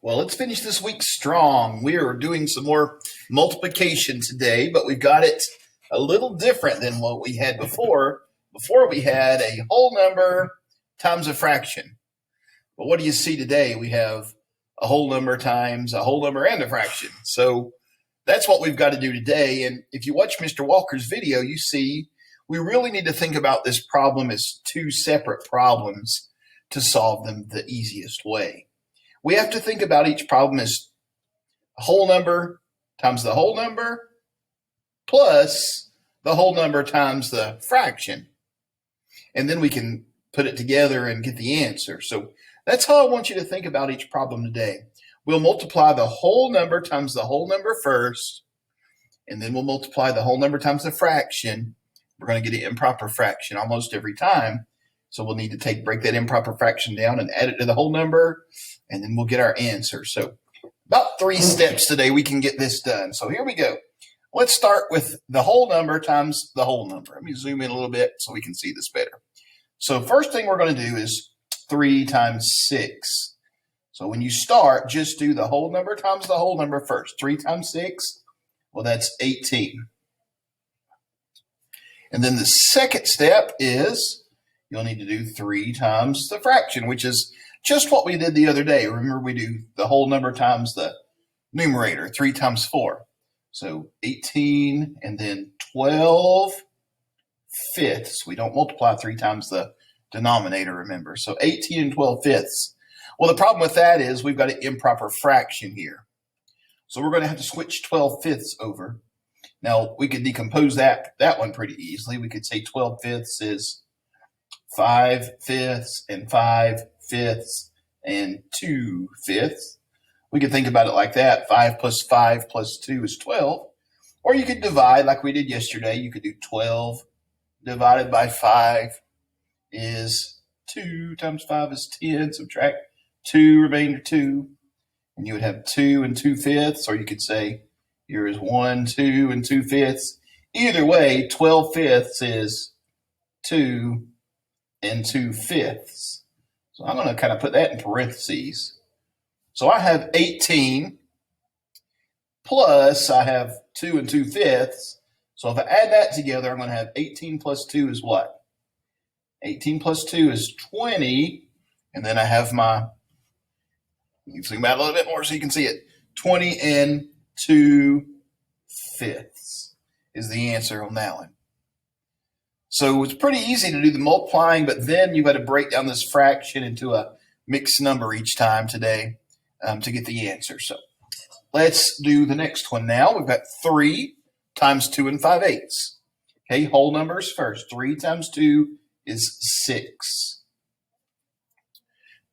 Well, let's finish this week strong. We are doing some more multiplication today, but we've got it a little different than what we had before. Before we had a whole number times a fraction. But what do you see today? We have a whole number times a whole number and a fraction. So that's what we've got to do today. And if you watch Mr. Walker's video, you see we really need to think about this problem as two separate problems to solve them the easiest way. We have to think about each problem as a whole number times the whole number plus the whole number times the fraction. And then we can put it together and get the answer. So that's how I want you to think about each problem today. We'll multiply the whole number times the whole number first, and then we'll multiply the whole number times the fraction. We're going to get an improper fraction almost every time. So we'll need to break that improper fraction down and add it to the whole number, and then we'll get our answer. So about 3 steps today, we can get this done. So here we go. Let's start with the whole number times the whole number. Let me zoom in a little bit so we can see this better. So first thing we're going to do is 3 times 6. So when you start, just do the whole number times the whole number first. 3 times 6, well, that's 18. And then the second step is you'll need to do 3 times the fraction, which is just what we did the other day. Remember, we do the whole number times the numerator, 3 times 4. So 18 and then 12 fifths. We don't multiply 3 times the denominator, remember. So 18 and 12 fifths. Well, the problem with that is we've got an improper fraction here. So we're going to have to switch 12 fifths over. Now, we could decompose that one pretty easily. We could say 12 fifths is 5 fifths and 5 fifths and 2 fifths. We could think about it like that. 5 plus 5 plus 2 is 12. Or you could divide like we did yesterday. You could do 12 divided by 5 is 2 times 5 is 10. Subtract 2, remainder 2. And you would have 2 and 2 fifths. Or you could say here is 1, 2, and 2 fifths. Either way, 12 fifths is 2 and 2 fifths. So I'm going to kind of put that in parentheses. So I have 18 plus I have 2 and 2 fifths. So if I add that together, I'm going to have 18 plus 2 is what? 18 plus 2 is 20. And then I have you can zoom out a little bit more so you can see it. 20 and 2 fifths is the answer on that one. So it's pretty easy to do the multiplying, but then you've got to break down this fraction into a mixed number each time today to get the answer. So let's do the next one now. We've got 3 times 2 and 5/8. Okay, whole numbers first. 3 times 2 is 6.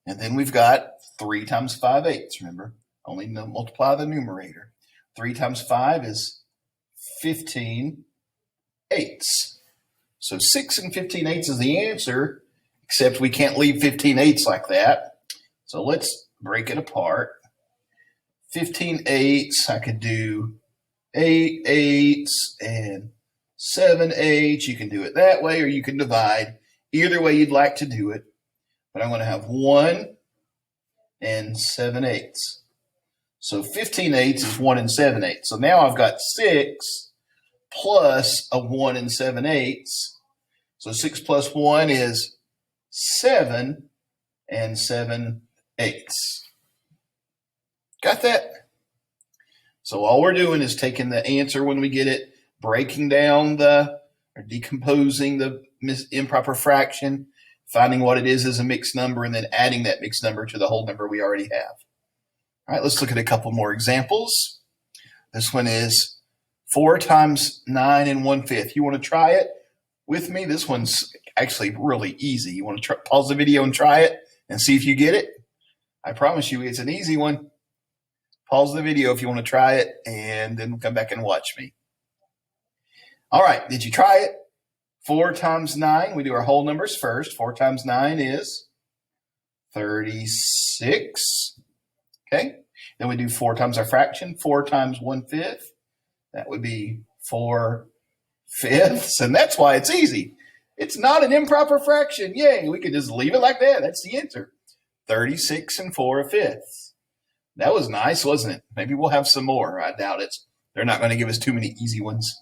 And then we've got 3 times 5/8. Remember, only multiply the numerator. 3 times 5 is 15 eighths. So 6 and 15 eighths is the answer, except we can't leave 15 eighths like that. So let's break it apart. 15 eighths, I could do 8 eighths and 7 eighths. You can do it that way, or you can divide. Either way you'd like to do it. But I'm going to have 1 and 7 eighths. So 15 eighths is 1 and 7 eighths. So now I've got 6 plus a 1 and 7 eighths. So 6 plus 1 is 7 and 7 eighths. Got that? So all we're doing is taking the answer when we get it, breaking down or decomposing the improper fraction, finding what it is as a mixed number, and then adding that mixed number to the whole number we already have. All right, let's look at a couple more examples. This one is 4 times 9 and 1/5. You want to try it with me? This one's actually really easy. You want to pause the video and try it and see if you get it? I promise you it's an easy one. Pause the video if you want to try it, and then come back and watch me. All right, did you try it? 4 times 9, we do our whole numbers first. 4 times 9 is 36. Okay, then we do 4 times our fraction. 4 times 1/5, that would be 4 fifths, and that's why it's easy. It's not an improper fraction. Yay, we could just leave it like that. That's the answer. 36 and 4 fifths. That was nice, wasn't it? Maybe we'll have some more. I doubt it. They're not going to give us too many easy ones.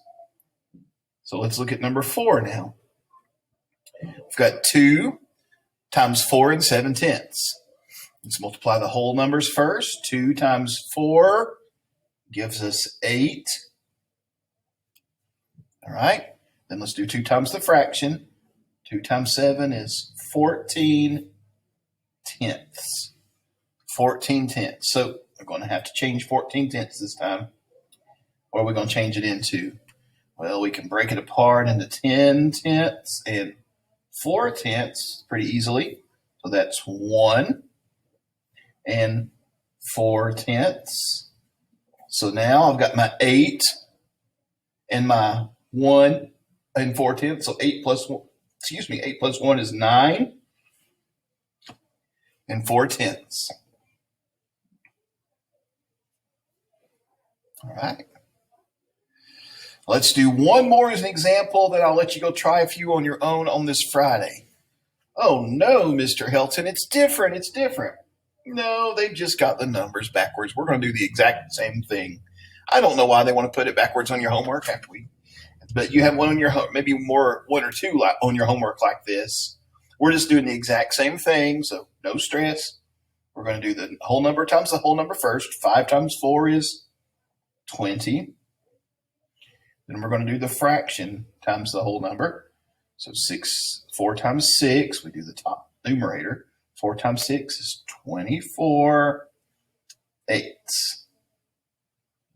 So let's look at number 4 now. We've got 2 times 4 and 7/10. Let's multiply the whole numbers first. 2 times 4 gives us 8. All right. Then let's do 2 times the fraction. 2 times 7 is 14 tenths. 14 tenths. So we're going to have to change 14 tenths this time. What are we going to change it into? Well, we can break it apart into 10 tenths and 4 tenths pretty easily. So that's 1 and 4 tenths. So now I've got my 8 and my 1 and 4 tenths. So 8 plus 1 is 9 and 4 tenths. All right. Let's do one more as an example, then I'll let you go try a few on your own on this Friday. Oh no, Mr. Helton, it's different. It's different. No, they just got the numbers backwards. We're going to do the exact same thing. I don't know why they want to put it backwards on your homework but you have one on your maybe one or two on your homework like this. We're just doing the exact same thing, so no stress. We're going to do the whole number times the whole number first. 5 times 4 is 20. Then we're going to do the fraction times the whole number. So 4 times 6, we do the top numerator. 4 times 6 is 24 eighths.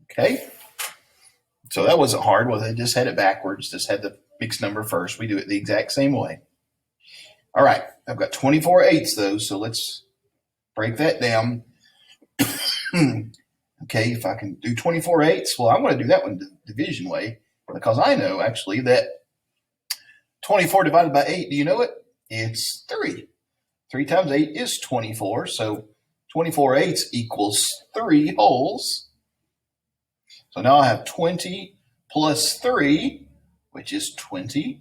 Okay? So that wasn't hard. Well, they just had it backwards. Just had the mixed number first. We do it the exact same way. All right. I've got 24 eighths, though, so let's break that down. Okay, if I can do 24 eighths, well, I'm going to do that one the division way because I know, actually, that 24 divided by 8, do you know it? It's 3. 3 times 8 is 24, so 24 eighths equals 3 wholes. So now I have 20 plus 3, which is 23.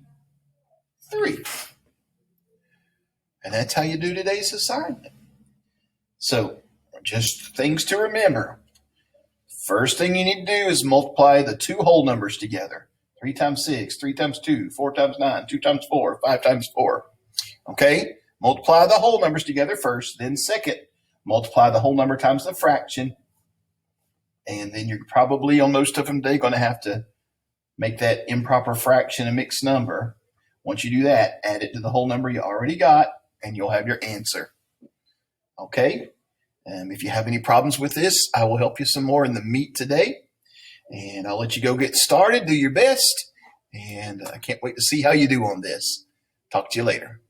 And that's how you do today's assignment. So just things to remember. First thing you need to do is multiply the 2 whole numbers together. 3 times 6, 3 times 2, 4 times 9, 2 times 4, 5 times 4. Okay? Multiply the whole numbers together first. Then second, multiply the whole number times the fraction. And then you're probably on most of them today going to have to make that improper fraction a mixed number. Once you do that, add it to the whole number you already got, and you'll have your answer. Okay? If you have any problems with this, I will help you some more in the meet today. And I'll let you go get started. Do your best. And I can't wait to see how you do on this. Talk to you later.